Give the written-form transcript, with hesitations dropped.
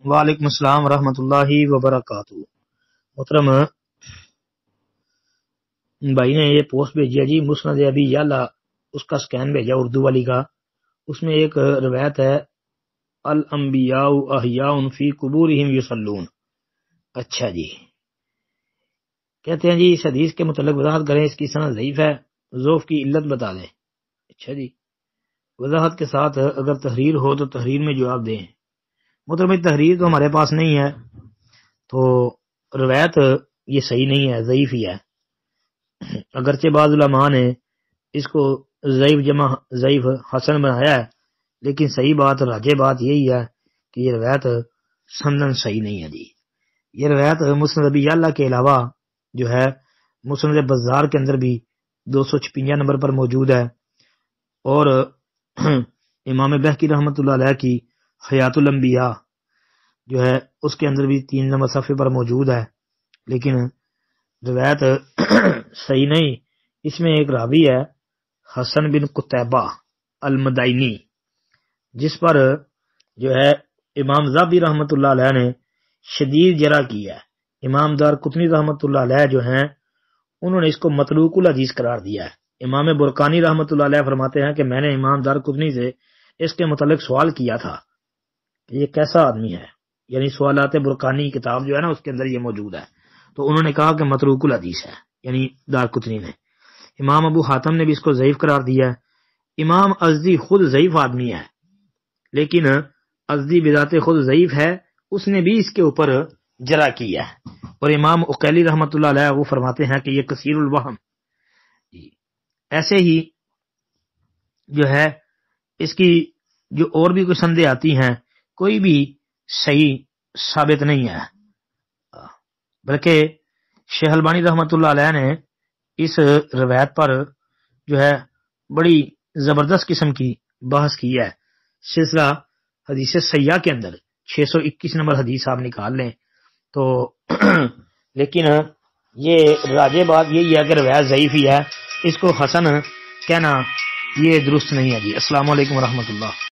وعلیکم السلام ورحمۃ اللہ وبرکاتہ۔ محترم بھائی نے یہ پوسٹ بھیجی ہے جی، مسند ابی یعلا، اس کا سکین بھیجا اردو والی کا۔ اس میں ایک روایت ہے، الانبیاء احیاء فی قبورہم یصلون۔ اچھا جی، کہتے ہیں جی اس حدیث کے متعلق وضاحت کریں، اس کی سند ضعیف ہے، ضعف کی علت بتا دیں۔ اچھا جی، وضاحت کے ساتھ اگر تحریر ہو تو تحریر میں جواب دیں۔ محترم تحریر تو ہمارے پاس نہیں ہے، تو روایت یہ صحیح نہیں ہے، ضعیف ہی ہے۔ اگرچہ بعض علماء نے اس کو ضعیف جمع ضعیف حسن بنایا ہے، لیکن صحیح بات راجح بات یہی ہے کہ یہ روایت سندن صحیح نہیں ہے جی۔ یہ روایت مسند ابی یعلا کے علاوہ جو ہے مسند بزار کے اندر بھی 256 نمبر پر موجود ہے، اور امام بہقی رحمۃ اللہ علیہ کی حیات الانبیاء جو ہے اس کے اندر بھی 3 نمبر صفحے پر موجود ہے، لیکن روایت صحیح نہیں۔ اس میں ایک راوی ہے حسن بن قتیبہ المدائنی، جس پر جو ہے امام ذہبی رحمۃ اللہ علیہ نے شدید جرح کی ہے۔ امام دارقطنی رحمۃ اللہ علیہ جو ہیں انہوں نے اس کو متروک الحدیث قرار دیا ہے۔ امام برقانی رحمۃ اللہ علیہ فرماتے ہیں کہ میں نے امام دارقطنی سے اس کے متعلق سوال کیا تھا کہ یہ کیسا آدمی ہے، یعنی سوالات برقانی کتاب جو ہے نا اس کے اندر یہ موجود ہے، تو انہوں نے کہا کہ متروک الحدیث ہے، یعنی دارقطنی نے۔ امام ابو حاتم نے بھی اس کو ضعیف قرار دیا ہے۔ امام ازدی خود ضعیف آدمی ہے، لیکن ازدی بذات خود ضعیف ہے، اس نے بھی اس کے اوپر جرح کیا ہے۔ اور امام عقیلی رحمۃ اللہ علیہ وہ فرماتے ہیں کہ یہ کثیر الوہم۔ ایسے ہی جو ہے اس کی جو اور بھی کوئی سندیں آتی ہیں، کوئی بھی صحیح ثابت نہیں ہے، بلکہ شیخ البانی رحمۃ اللہ علیہ نے اس روایت پر جو ہے بڑی زبردست قسم کی بحث کی ہے۔ سلسلہ حدیث سیاح کے اندر 621 نمبر حدیث آپ نکال لیں تو لیکن یہ راجح بات یہی ہے کہ روایت ضعیف ہی ہے، اس کو حسن کہنا یہ درست نہیں ہے جی۔ السلام علیکم ورحمۃ اللہ۔